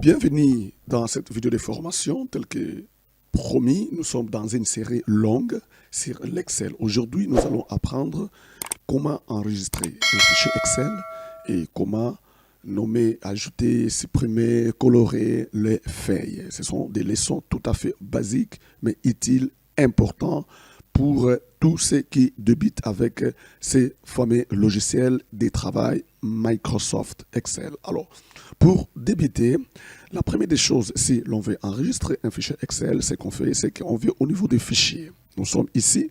Bienvenue dans cette vidéo de formation. Tel que promis, nous sommes dans une série longue sur l'Excel. Aujourd'hui, nous allons apprendre comment enregistrer un fichier Excel et comment nommer, ajouter, supprimer, colorer les feuilles. Ce sont des leçons tout à fait basiques mais utiles, importantes pour tous ceux qui débutent avec ces fameux logiciels de travail Microsoft Excel. Alors, pour débuter, la première des choses, si l'on veut enregistrer un fichier Excel, ce qu'on fait, c'est qu'on vient au niveau des fichiers. Nous sommes ici,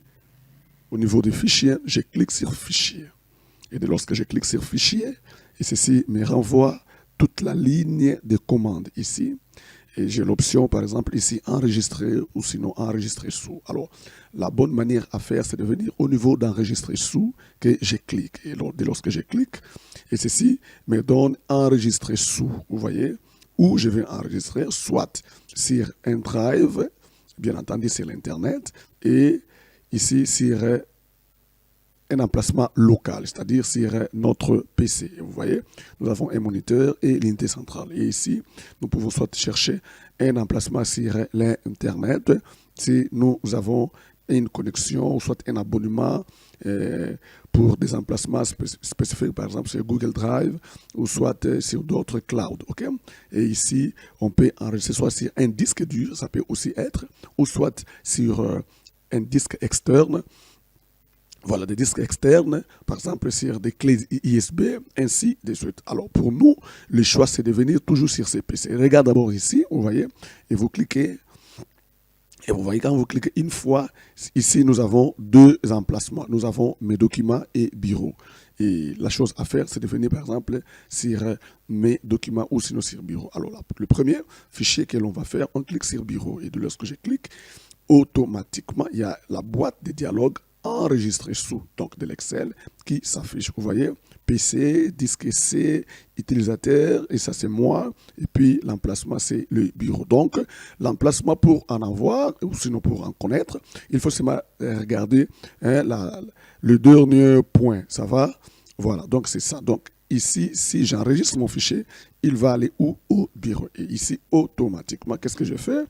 au niveau des fichiers, je clique sur Fichier. Et lorsque je clique sur Fichier, et ceci me renvoie toute la ligne de commandes ici. Et j'ai l'option, par exemple, ici, enregistrer ou sinon enregistrer sous. Alors, la bonne manière à faire, c'est de venir au niveau d'enregistrer sous que je clique. Et lorsque je clique, et ceci me donne enregistrer sous, vous voyez, où je vais enregistrer, soit sur un drive, bien entendu sur l'Internet, et ici sur un emplacement local, c'est-à-dire sur notre PC. Vous voyez, nous avons un moniteur et l'unité centrale. Et ici, nous pouvons soit chercher un emplacement sur l'Internet, si nous avons une connexion ou soit un abonnement pour des emplacements spécifiques, par exemple sur Google Drive ou soit sur d'autres clouds. Okay? Et ici, on peut enregistrer soit sur un disque dur, ça peut aussi être, ou soit sur un disque externe. Voilà, des disques externes, par exemple sur des clés USB, ainsi de suite. Alors pour nous, le choix c'est de venir toujours sur ces PC. Regarde d'abord ici, vous voyez, et vous cliquez. Et vous voyez, quand vous cliquez une fois, ici nous avons deux emplacements. Nous avons mes documents et bureau. Et la chose à faire, c'est de venir par exemple sur mes documents ou sinon sur bureau. Alors là, le premier fichier que l'on va faire, on clique sur bureau. Et lorsque je clique, automatiquement, il y a la boîte de dialogue enregistré sous donc de l'Excel qui s'affiche. Vous voyez, PC, disque C, utilisateur, et ça c'est moi, et puis l'emplacement c'est le bureau. Donc l'emplacement pour en avoir, ou sinon pour en connaître, il faut seulement regarder le dernier point, ça va? Voilà, donc c'est ça. Donc ici, si j'enregistre mon fichier, il va aller où? Au bureau. Et ici, automatiquement, qu'est-ce que je fais?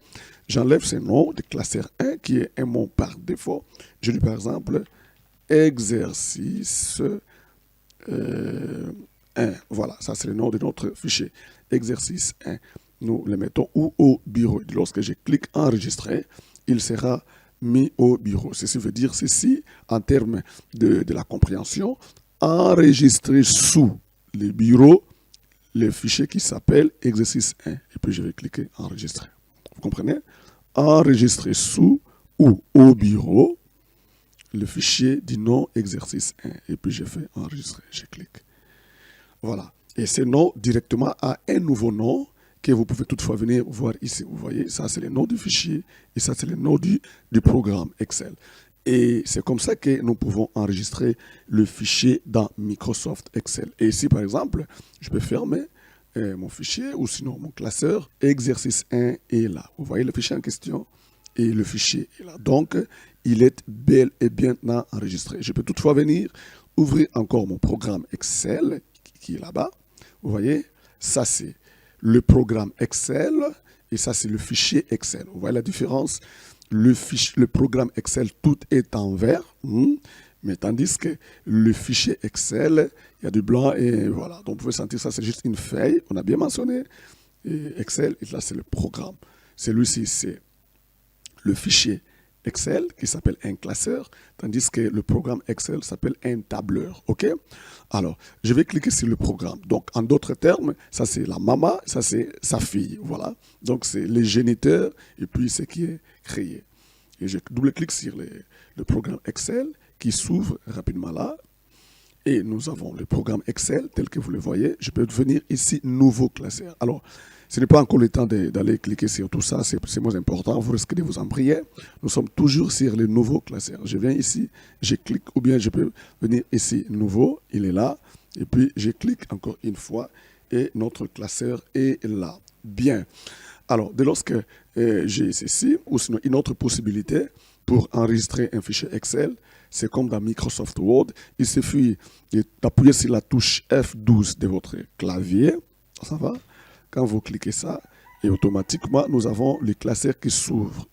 J'enlève ce nom de classeur 1 qui est un mot par défaut. Je dis par exemple exercice 1. Voilà, ça c'est le nom de notre fichier. Exercice 1. Nous le mettons où? Au bureau. Et lorsque je clique enregistrer, il sera mis au bureau. Ceci veut dire ceci en termes de la compréhension. Enregistrer sous le bureau le fichier qui s'appelle exercice 1. Et puis je vais cliquer enregistrer. Vous comprenez? Enregistrer sous ou au bureau le fichier du nom exercice 1. Et puis je fais enregistrer. Je clique. Voilà. Et ce nom directement a un nouveau nom que vous pouvez toutefois venir voir ici. Vous voyez, ça c'est le nom du fichier et ça c'est le nom du programme Excel. Et c'est comme ça que nous pouvons enregistrer le fichier dans Microsoft Excel. Et ici, par exemple, je peux fermer mon fichier ou sinon mon classeur. Exercice 1 est là. Vous voyez le fichier en question et le fichier est là. Donc, il est bel et bien enregistré. Je peux toutefois venir ouvrir encore mon programme Excel qui est là-bas. Vous voyez, ça c'est le programme Excel et ça c'est le fichier Excel. Vous voyez la différence? Le programme Excel, tout est en vert, mais tandis que le fichier Excel, il y a du blanc et voilà. Donc, vous pouvez sentir ça, c'est juste une feuille, on a bien mentionné, et Excel, et là, c'est le programme. Celui-ci, c'est le fichier Excel qui s'appelle un classeur, tandis que le programme Excel s'appelle un tableur, ok? Alors, je vais cliquer sur le programme. Donc, en d'autres termes, ça c'est la maman, ça c'est sa fille, voilà. Donc, c'est les géniteurs et puis ce qui est créé. Et je double-clique sur le programme Excel qui s'ouvre rapidement là. Et nous avons le programme Excel tel que vous le voyez. Je peux venir ici, nouveau classeur. Alors, ce n'est pas encore le temps d'aller cliquer sur tout ça, c'est moins important, vous risquez de vous embrouiller. Nous sommes toujours sur le nouveau classeur. Je viens ici, je clique, ou bien je peux venir ici, nouveau, il est là, et puis je clique encore une fois, et notre classeur est là. Bien. Alors, dès lorsque j'ai ceci, ou sinon une autre possibilité pour enregistrer un fichier Excel, c'est comme dans Microsoft Word, il suffit d'appuyer sur la touche F12 de votre clavier, ça va? Quand vous cliquez ça, et automatiquement, nous avons les classeurs qui s'ouvrent.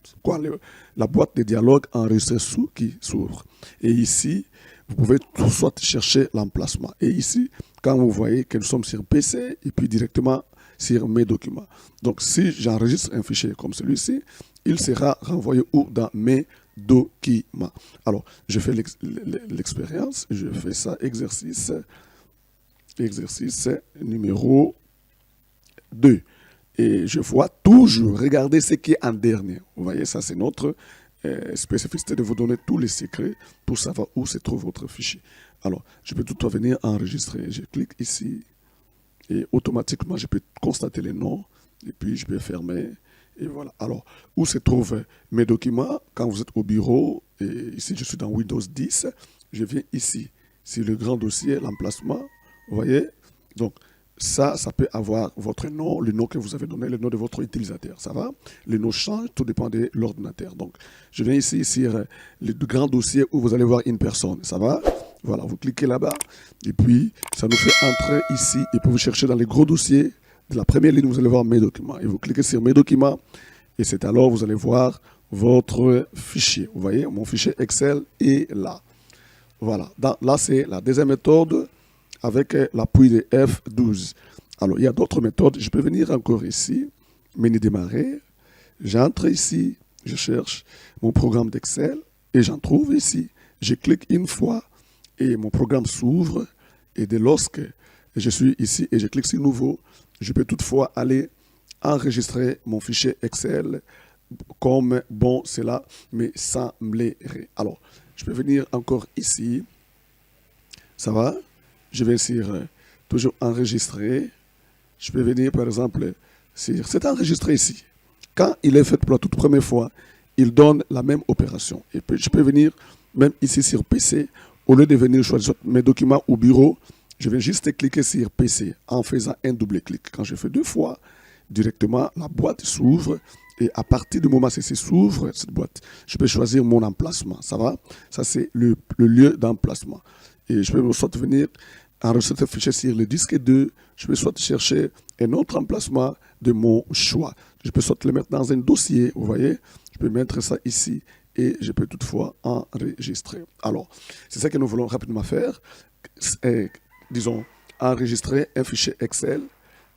La boîte de dialogue enregistrée sous qui s'ouvre. Et ici, vous pouvez tout soit chercher l'emplacement. Et ici, quand vous voyez que nous sommes sur PC, et puis directement sur mes documents. Donc, si j'enregistre un fichier comme celui-ci, il sera renvoyé où? Dans mes documents. Alors, je fais l'expérience, je fais ça, exercice numéro 2. Et je vois toujours, regardez ce qui est en dernier. Vous voyez, ça c'est notre spécificité de vous donner tous les secrets pour savoir où se trouve votre fichier. Alors, je peux tout venir enregistrer. Je clique ici et automatiquement, je peux constater les noms et puis je peux fermer. Et voilà. Alors, où se trouvent mes documents? Quand vous êtes au bureau, et ici je suis dans Windows 10, je viens ici. C'est le grand dossier, l'emplacement. Vous voyez? Donc, ça peut avoir votre nom, le nom que vous avez donné, le nom de votre utilisateur. Ça va? Le nom change, tout dépend de l'ordinateur. Donc, je viens ici sur le grand dossier où vous allez voir une personne. Ça va? Voilà, vous cliquez là-bas. Et puis, ça nous fait entrer ici. Et puis, vous cherchez dans les gros dossiers. De la première ligne, vous allez voir mes documents. Et vous cliquez sur mes documents. Et c'est alors, vous allez voir votre fichier. Vous voyez, mon fichier Excel est là. Voilà. Là, c'est la deuxième méthode avec l'appui de F12. Alors, il y a d'autres méthodes. Je peux venir encore ici, menu démarrer. J'entre ici, je cherche mon programme d'Excel et j'en trouve ici. Je clique une fois et mon programme s'ouvre. Et dès lorsque je suis ici et je clique sur Nouveau, je peux toutefois aller enregistrer mon fichier Excel comme bon cela me semblerait. Alors, je peux venir encore ici. Ça va? Je vais sur toujours enregistrer. Je peux venir par exemple sur c'est enregistré ici. Quand il est fait pour la toute première fois, il donne la même opération. Et puis je peux venir même ici sur PC. Au lieu de venir choisir mes documents au bureau, je vais juste cliquer sur PC en faisant un double clic. Quand je fais 2 fois, directement la boîte s'ouvre. Et à partir du moment où ça s'ouvre, cette boîte, je peux choisir mon emplacement. Ça va? Ça, c'est le lieu d'emplacement. Et je peux soit venir enregistrer ce fichier sur le disque 2. Je peux soit chercher un autre emplacement de mon choix. Je peux soit le mettre dans un dossier. Vous voyez? Je peux mettre ça ici et je peux toutefois enregistrer. Alors, c'est ça que nous voulons rapidement faire. Disons, enregistrer un fichier Excel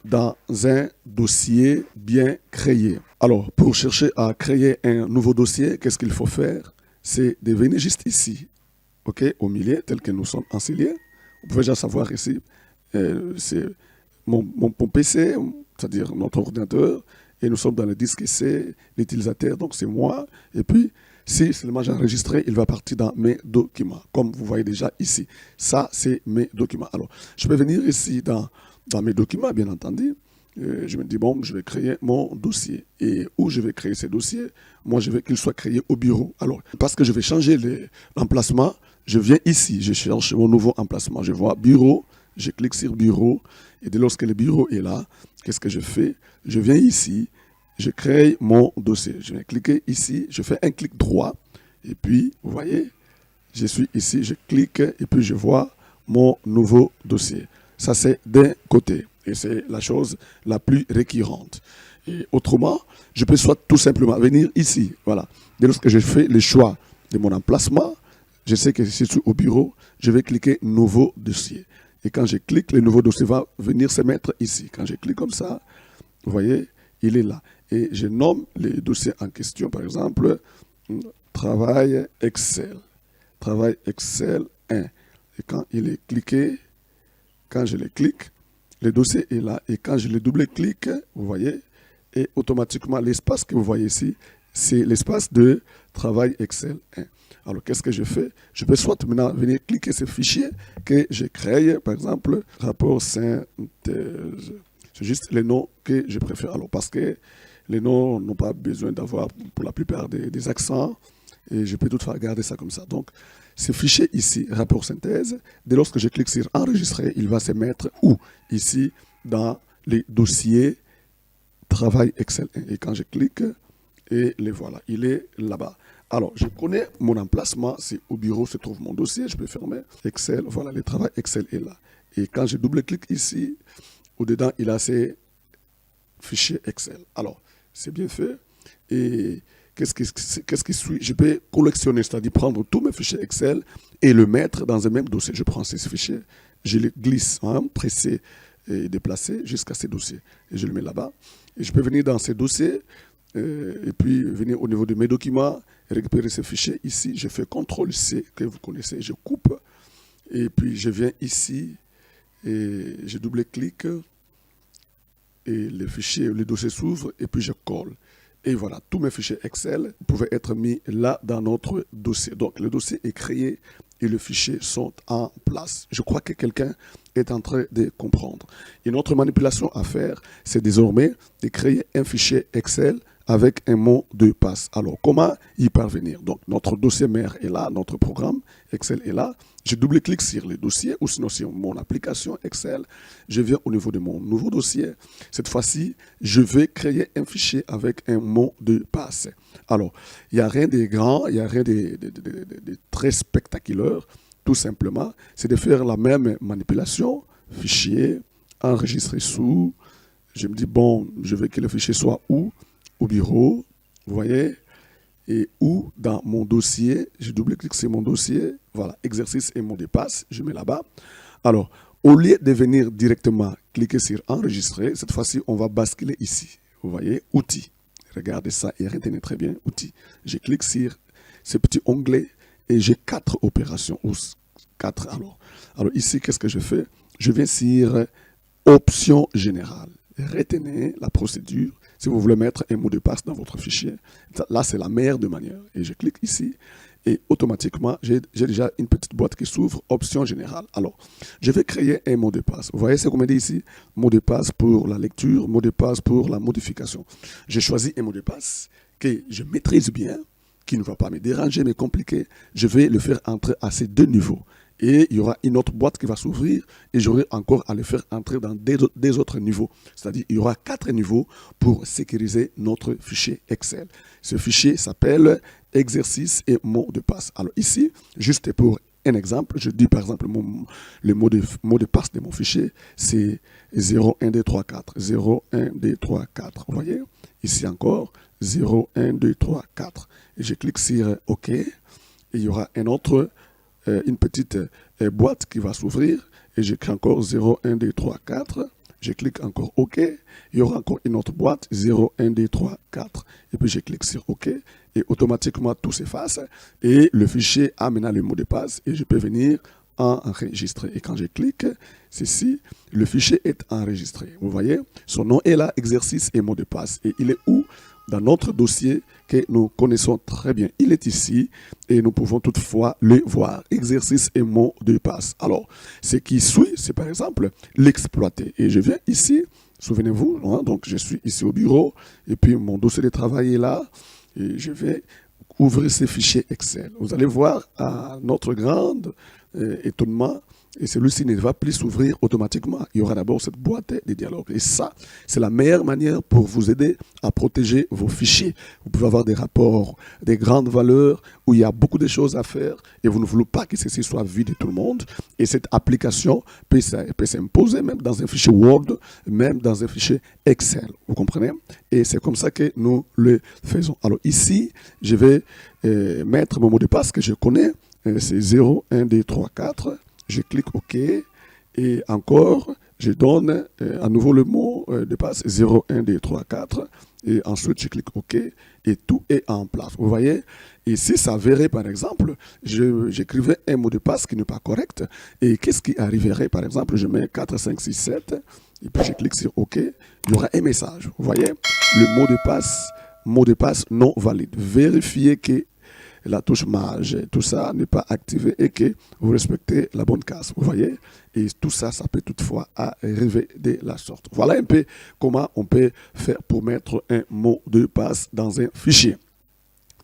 dans un dossier bien créé. Alors, pour chercher à créer un nouveau dossier, qu'est-ce qu'il faut faire? C'est de venir juste ici, ok, au milieu, tel que nous sommes enseignés. Vous pouvez déjà savoir ici, c'est mon PC, c'est-à-dire notre ordinateur, et nous sommes dans le disque C, l'utilisateur, donc c'est moi. Et puis, si seulement j'ai enregistré, il va partir dans mes documents, comme vous voyez déjà ici. Ça, c'est mes documents. Alors, je peux venir ici dans mes documents, bien entendu. Je me dis, bon, je vais créer mon dossier. Et où je vais créer ce dossier? Moi, je veux qu'il soit créé au bureau. Alors, parce que je vais changer l'emplacement, je viens ici, je cherche mon nouveau emplacement. Je vois bureau, je clique sur bureau. Et dès lors que le bureau est là, qu'est-ce que je fais? Je viens ici, je crée mon dossier. Je vais cliquer ici, je fais un clic droit. Et puis, vous voyez, je suis ici, je clique et puis je vois mon nouveau dossier. Ça, c'est d'un côté. Et c'est la chose la plus récurrente. Et autrement, je peux soit tout simplement venir ici. Voilà. Dès lors que je fais le choix de mon emplacement, je sais que si je suis au bureau, je vais cliquer Nouveau dossier. Et quand je clique, le nouveau dossier va venir se mettre ici. Quand je clique comme ça, vous voyez, il est là. Et je nomme les dossiers en question, par exemple, Travail Excel. Travail Excel 1. Et quand il est cliqué, quand je le clique, le dossier est là. Et quand je le double-clique, vous voyez, et automatiquement, l'espace que vous voyez ici, c'est l'espace de Travail Excel 1. Alors, qu'est-ce que je fais? Je peux soit maintenant venir cliquer ce fichier que j'ai créé, par exemple, rapport synthèse. C'est juste les noms que je préfère. Alors, parce que les noms n'ont pas besoin d'avoir, pour la plupart, des accents. Et je peux toutefois garder ça comme ça. Donc, ce fichier ici, rapport synthèse, dès lors que je clique sur enregistrer, il va se mettre où? Ici, dans les dossiers Travail Excel 1. Et quand je clique, et les voilà, il est là-bas. Alors, je connais mon emplacement, c'est au bureau se trouve mon dossier, je peux fermer Excel, voilà, le travail Excel est là. Et quand je double-clique ici, au-dedans, il a ces fichier Excel. Alors, c'est bien fait. Et qu'est-ce qui suit? Je peux collectionner, c'est-à-dire prendre tous mes fichiers Excel et le mettre dans un même dossier. Je prends ces fichiers, je les glisse, presser et déplacer jusqu'à ces dossiers. Et je le mets là-bas. Et je peux venir dans ces dossiers et puis venir au niveau de mes documents et récupérer ces fichiers. Ici, je fais CTRL-C, que vous connaissez, je coupe. Et puis, je viens ici et je double-clique. Et les fichiers, les dossiers s'ouvrent et puis je colle. Et voilà, tous mes fichiers Excel pouvaient être mis là dans notre dossier. Donc, le dossier est créé et les fichiers sont en place. Je crois que quelqu'un est en train de comprendre. Une autre manipulation à faire, c'est désormais de créer un fichier Excel avec un mot de passe. Alors, comment y parvenir? Donc, notre dossier mère est là, notre programme Excel est là. Je double-clique sur les dossiers ou sinon sur mon application Excel. Je viens au niveau de mon nouveau dossier. Cette fois-ci, je vais créer un fichier avec un mot de passe. Alors, il n'y a rien de grand, il n'y a rien de très spectaculaire. Tout simplement, c'est de faire la même manipulation. Fichier, enregistrer sous. Je me dis, bon, je veux que le fichier soit où? Au bureau, vous voyez, et où dans mon dossier, je double-clique sur mon dossier, voilà, exercice et mot de passe, je mets là-bas. Alors, au lieu de venir directement cliquer sur enregistrer, cette fois-ci, on va basculer ici. Vous voyez, outils. Regardez ça et retenez très bien, outils. Je clique sur ce petit onglet et j'ai 4 opérations, ou 4 alors. Alors ici, qu'est-ce que je fais? Je viens sur option générale. Retenez la procédure. Si vous voulez mettre un mot de passe dans votre fichier, là, c'est la meilleure de manière. Et je clique ici et automatiquement, j'ai déjà une petite boîte qui s'ouvre, option générale. Alors, je vais créer un mot de passe. Vous voyez ce qu'on me dit ici? Mot de passe pour la lecture, mot de passe pour la modification. J'ai choisi un mot de passe que je maîtrise bien, qui ne va pas me déranger, mais compliqué. Je vais le faire entrer à ces 2 niveaux. Et il y aura une autre boîte qui va s'ouvrir et j'aurai encore à le faire entrer dans des autres niveaux. C'est-à-dire il y aura 4 niveaux pour sécuriser notre fichier Excel. Ce fichier s'appelle exercice et mot de passe. Alors ici, juste pour un exemple, je dis par exemple le mot de passe de mon fichier, c'est 0, 1, 2, 3, 4. 0, 1, 2, 3, 4. Vous voyez? Ici encore, 0, 1, 2, 3, 4. Et je clique sur OK. Et il y aura une petite boîte qui va s'ouvrir et j'écris encore 0, 1, 2, 3, 4. Je clique encore OK. Il y aura encore une autre boîte 0, 1, 2, 3, 4. Et puis je clique sur OK et automatiquement tout s'efface et le fichier a maintenant le mot de passe et je peux venir enregistrer. Et quand je clique, ceci, le fichier est enregistré. Vous voyez, son nom est là, exercice et mot de passe. Et il est où? Dans notre dossier que nous connaissons très bien. Il est ici et nous pouvons toutefois le voir. Exercice et mot de passe. Alors, ce qui suit, c'est par exemple l'exploiter. Et je viens ici, souvenez-vous, donc je suis ici au bureau et puis mon dossier de travail est là et je vais ouvrir ces fichiers Excel. Vous allez voir à notre grand étonnement, et celui-ci ne va plus s'ouvrir automatiquement. Il y aura d'abord cette boîte de dialogue. Et ça, c'est la meilleure manière pour vous aider à protéger vos fichiers. Vous pouvez avoir des rapports, des grandes valeurs où il y a beaucoup de choses à faire et vous ne voulez pas que ceci soit vu de tout le monde. Et cette application peut s'imposer même dans un fichier Word, même dans un fichier Excel. Vous comprenez? Et c'est comme ça que nous le faisons. Alors ici, je vais mettre mon mot de passe que je connais. C'est 0, 1, 2, 3, 4. Je clique OK et encore, je donne à nouveau le mot de passe 0, 1, 2, 3, 4 et ensuite je clique OK et tout est en place. Vous voyez? Et si ça verrait par exemple, j'écrivais un mot de passe qui n'est pas correct et qu'est-ce qui arriverait par exemple? Je mets 4, 5, 6, 7 et puis je clique sur OK, il y aura un message. Vous voyez? Le mot de passe non valide. Vérifiez que la touche mage, tout ça n'est pas activé et que vous respectez la bonne case. Vous voyez? Et tout ça, ça peut toutefois arriver de la sorte. Voilà un peu comment on peut faire pour mettre un mot de passe dans un fichier.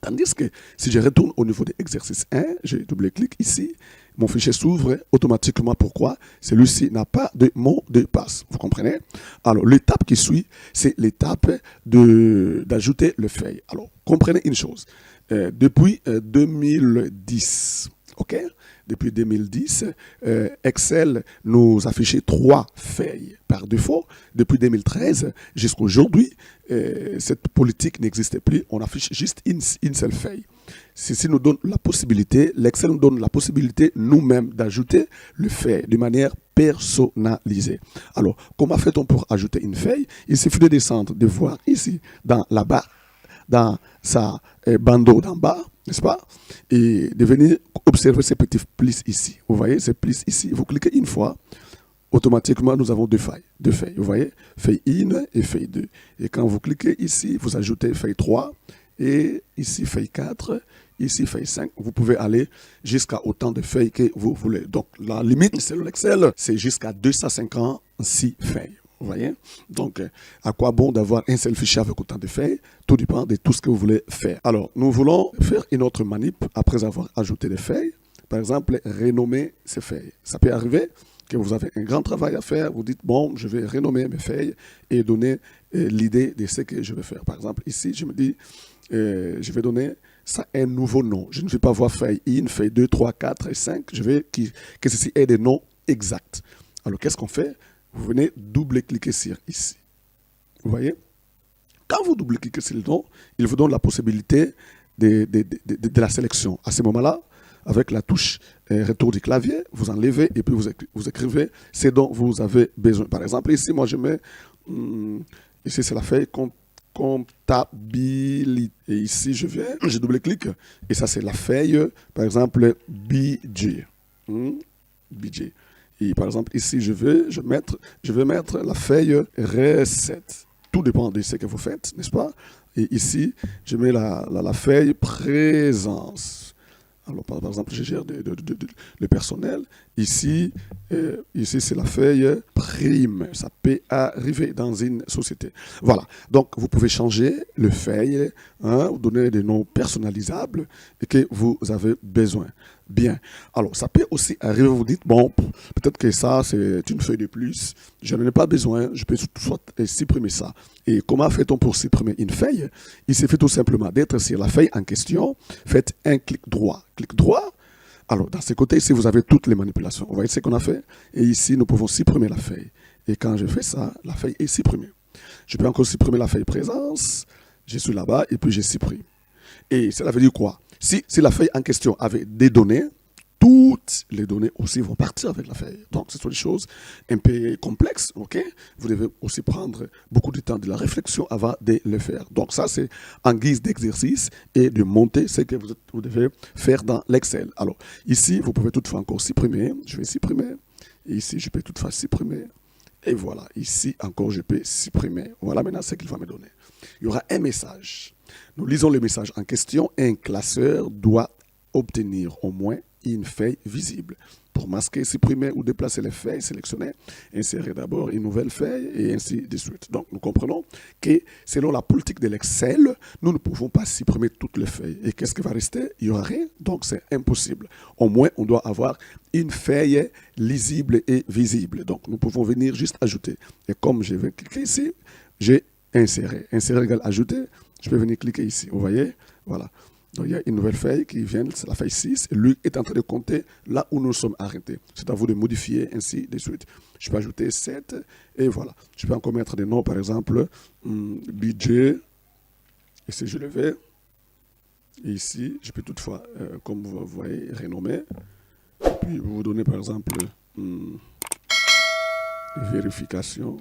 Tandis que si je retourne au niveau de l'exercice 1, je double-clique ici, mon fichier s'ouvre automatiquement. Pourquoi? Celui-ci n'a pas de mot de passe. Vous comprenez? Alors, l'étape qui suit, c'est l'étape d'ajouter le feuille. Alors, comprenez une chose. Depuis 2010, OK? Depuis 2010, Excel nous affichait 3 feuilles par défaut. Depuis 2013 jusqu'à aujourd'hui, cette politique n'existait plus. On affiche juste une seule feuille. Ceci nous donne la possibilité, l'Excel nous donne la possibilité nous-mêmes d'ajouter le feuille de manière personnalisée. Alors, comment fait-on pour ajouter une feuille? Il suffit de descendre, de voir ici dans la barre, dans sa bandeau d'en bas, n'est-ce pas? Et de venir observer ces petits plis ici. Vous voyez ces plis ici? Vous cliquez une fois, automatiquement nous avons deux feuilles. Vous voyez? Feuille 1 et feuille 2. Et quand vous cliquez ici, vous ajoutez feuille 3 et ici feuille 4, ici feuille 5. Vous pouvez aller jusqu'à autant de feuilles que vous voulez. Donc la limite, c'est l'Excel, c'est jusqu'à 256 feuilles. Vous voyez? Donc, à quoi bon d'avoir un seul fichier avec autant de feuilles? Tout dépend de tout ce que vous voulez faire. Alors, nous voulons faire une autre manip après avoir ajouté des feuilles. Par exemple, renommer ces feuilles. Ça peut arriver que vous avez un grand travail à faire. Vous dites, bon, je vais renommer mes feuilles et donner l'idée de ce que je vais faire. Par exemple, ici, je me dis, je vais donner ça un nouveau nom. Je ne vais pas voir feuille 1, feuille 2, 3, 4 et 5. Je veux que ceci ait des noms exacts. Alors, qu'est-ce qu'on fait? Vous venez double-cliquer sur ici. Vous voyez? Quand vous double-cliquez sur le nom, il vous donne la possibilité de la sélection. À ce moment-là, avec la touche retour du clavier, vous enlevez et puis vous écrivez ce dont vous avez besoin. Par exemple, ici, moi, je mets... ici, c'est la feuille comptabilité. Et ici, je double-clique. Et ça, c'est la feuille, par exemple, budget. Budget. Et par exemple, ici, je vais mettre la feuille recette. Tout dépend de ce que vous faites, n'est-ce pas? Et ici, je mets la feuille présence. Alors, par exemple, je gère le personnel. Ici, c'est la feuille prime. Ça peut arriver dans une société. Voilà. Donc, vous pouvez changer le feuille, vous donner des noms personnalisables et que vous avez besoin. Bien. Alors, ça peut aussi arriver, vous dites, bon, peut-être que ça, c'est une feuille de plus. Je n'en ai pas besoin. Je peux soit supprimer ça. Et comment fait-on pour supprimer une feuille? Il suffit tout simplement d'être sur la feuille en question. Faites un clic droit. Clic droit. Alors, dans ce côté, ici, vous avez toutes les manipulations. Vous voyez ce qu'on a fait? Et ici, nous pouvons supprimer la feuille. Et quand je fais ça, la feuille est supprimée. Je peux encore supprimer la feuille présence. Je suis là-bas et puis je supprime. Et cela veut dire quoi? Si la feuille en question avait des données, toutes les données aussi vont partir avec la feuille. Donc, ce sont des choses un peu complexes, ok? Vous devez aussi prendre beaucoup de temps de la réflexion avant de le faire. Donc, ça, c'est en guise d'exercice et de monter ce que vous devez faire dans l'Excel. Alors, ici, vous pouvez toutefois encore supprimer. Je vais supprimer. Et ici, je peux toutefois supprimer. Et voilà, ici encore, je peux supprimer. Voilà maintenant ce qu'il va me donner. Il y aura un message. Nous lisons le message en question. Un classeur doit obtenir au moins une feuille visible. Pour masquer, supprimer ou déplacer les feuilles sélectionnées, insérer d'abord une nouvelle feuille et ainsi de suite. Donc, nous comprenons que selon la politique de l'Excel, nous ne pouvons pas supprimer toutes les feuilles. Et qu'est-ce qui va rester? Il n'y aura rien. Donc, c'est impossible. Au moins, on doit avoir une feuille lisible et visible. Donc, nous pouvons venir juste ajouter. Et comme je vais cliquer ici, j'ai inséré. Insérer égale ajouter. Je peux venir cliquer ici. Vous voyez? Voilà. Donc, il y a une nouvelle feuille qui vient, c'est la feuille 6. Et lui est en train de compter là où nous sommes arrêtés. C'est à vous de modifier ainsi de suite. Je peux ajouter 7 et voilà. Je peux encore mettre des noms, par exemple, budget. Ici, je le vais. Et ici, je peux toutefois, comme vous voyez, renommer. Et puis, vous donnez, par exemple, vérification.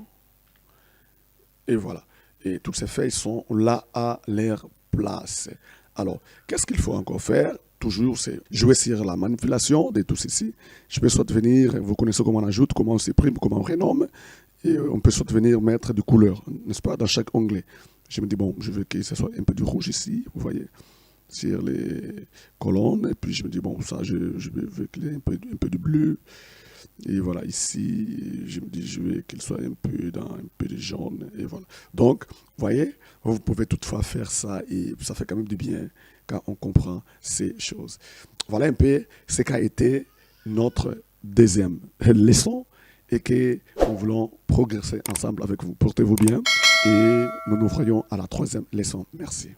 Et voilà. Et toutes ces feuilles sont là à leur place. Alors, qu'est-ce qu'il faut encore faire? Toujours, c'est jouer sur la manipulation de tout ceci. Je peux soit venir, vous connaissez comment on ajoute, comment on supprime, comment on renomme. Et on peut soit venir mettre des couleurs, n'est-ce pas, dans chaque onglet. Je me dis, bon, je veux que ce soit un peu du rouge ici, vous voyez, sur les colonnes. Et puis, je me dis, bon, ça, je veux qu'il y ait un peu de bleu. Et voilà, ici, je me dis, je veux qu'il soit un peu de jaune. Et voilà. Donc, vous voyez, vous pouvez toutefois faire ça et ça fait quand même du bien quand on comprend ces choses. Voilà un peu ce qu'a été notre deuxième leçon et que nous voulons progresser ensemble avec vous. Portez-vous bien et nous nous voyons à la troisième leçon. Merci.